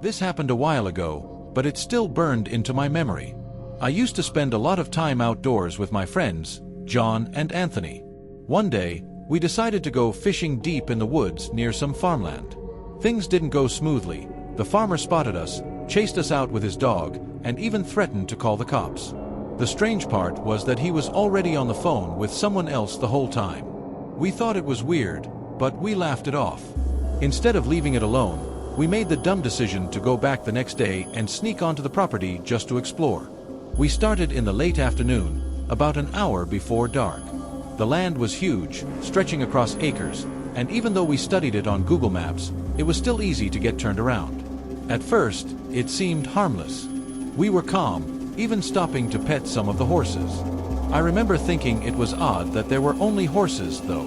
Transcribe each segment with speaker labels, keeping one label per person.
Speaker 1: This happened a while ago, but it still burned into my memory. I used to spend a lot of time outdoors with my friends, John and Anthony. One day, we decided to go fishing deep in the woods near some farmland. Things didn't go smoothly. The farmer spotted us, chased us out with his dog, and even threatened to call the cops. The strange part was that he was already on the phone with someone else the whole time. We thought it was weird, but we laughed it off. Instead of leaving it alone, we made the dumb decision to go back the next day and sneak onto the property just to explore. We started in the late afternoon, about an hour before dark. The land was huge, stretching across acres, and even though we studied it on Google Maps, it was still easy to get turned around. At first, it seemed harmless. We were calm, even stopping to pet some of the horses. I remember thinking it was odd that there were only horses, though.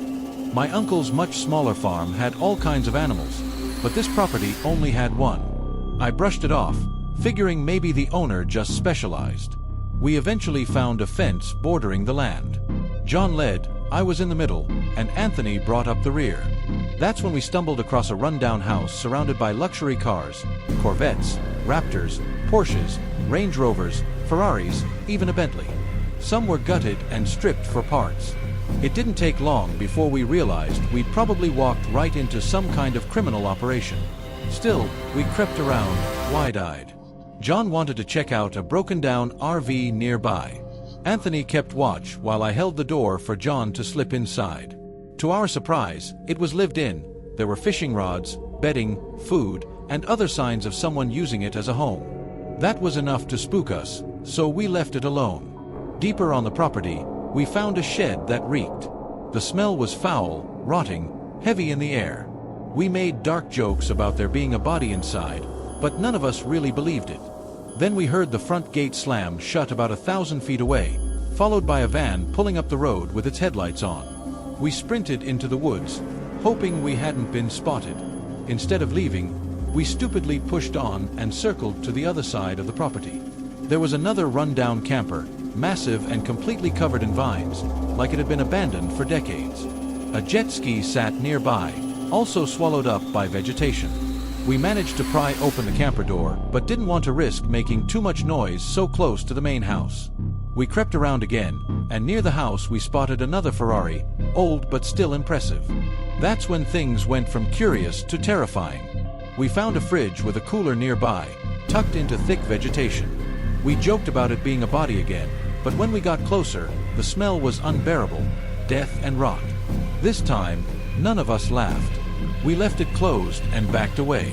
Speaker 1: My uncle's much smaller farm had all kinds of animals, but this property only had one. I brushed it off, figuring maybe the owner just specialized. We eventually found a fence bordering the land. John led, I was in the middle, and Anthony brought up the rear. That's when we stumbled across a rundown house surrounded by luxury cars, Corvettes, Raptors, Porsches, Range Rovers, Ferraris, even a Bentley. Some were gutted and stripped for parts. It didn't take long before we realized we'd probably walked right into some kind of criminal operation. Still, we crept around, wide-eyed. John wanted to check out a broken-down RV nearby. Anthony kept watch while I held the door for John to slip inside. To our surprise, it was lived in. There were fishing rods, bedding, food, and other signs of someone using it as a home. That was enough to spook us, so we left it alone. Deeper on the property, we found a shed that reeked. The smell was foul, rotting, heavy in the air. We made dark jokes about there being a body inside, but none of us really believed it. Then we heard the front gate slam shut about 1,000 feet away, followed by a van pulling up the road with its headlights on. We sprinted into the woods, hoping we hadn't been spotted. Instead of leaving, we stupidly pushed on and circled to the other side of the property. There was another rundown camper, massive and completely covered in vines, like it had been abandoned for decades. A jet ski sat nearby, also swallowed up by vegetation. We managed to pry open the camper door, but didn't want to risk making too much noise so close to the main house. We crept around again, and near the house we spotted another Ferrari, old but still impressive. That's when things went from curious to terrifying. We found a fridge with a cooler nearby, tucked into thick vegetation. We joked about it being a body again, but when we got closer, the smell was unbearable, death and rot. This time, none of us laughed. We left it closed and backed away.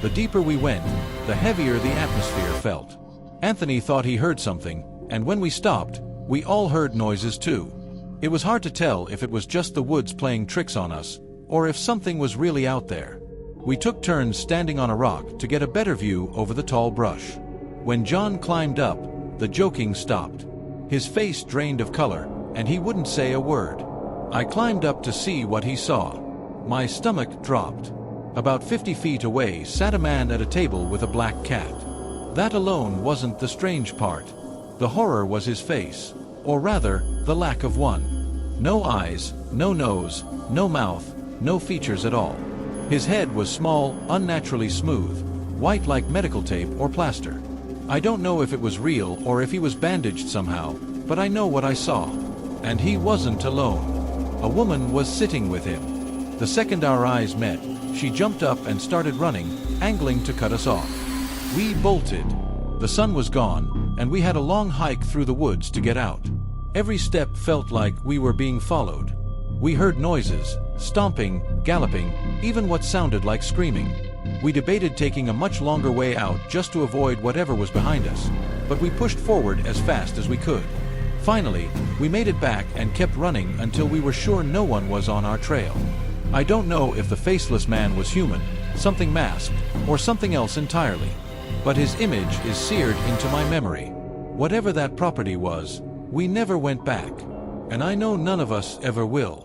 Speaker 1: The deeper we went, the heavier the atmosphere felt. Anthony thought he heard something, and when we stopped, we all heard noises too. It was hard to tell if it was just the woods playing tricks on us, or if something was really out there. We took turns standing on a rock to get a better view over the tall brush. When John climbed up, the joking stopped. His face drained of color, and he wouldn't say a word. I climbed up to see what he saw. My stomach dropped. About 50 feet away sat a man at a table with a black cat. That alone wasn't the strange part. The horror was his face, or rather, the lack of one. No eyes, no nose, no mouth, no features at all. His head was small, unnaturally smooth, white like medical tape or plaster. I don't know if it was real or if he was bandaged somehow, but I know what I saw. And he wasn't alone. A woman was sitting with him. The second our eyes met, she jumped up and started running, angling to cut us off. We bolted. The sun was gone, and we had a long hike through the woods to get out. Every step felt like we were being followed. We heard noises, stomping, galloping, even what sounded like screaming. We debated taking a much longer way out just to avoid whatever was behind us, but we pushed forward as fast as we could. Finally, we made it back and kept running until we were sure no one was on our trail. I don't know if the Faceless Man was human, something masked, or something else entirely, but his image is seared into my memory. Whatever that property was, we never went back, and I know none of us ever will.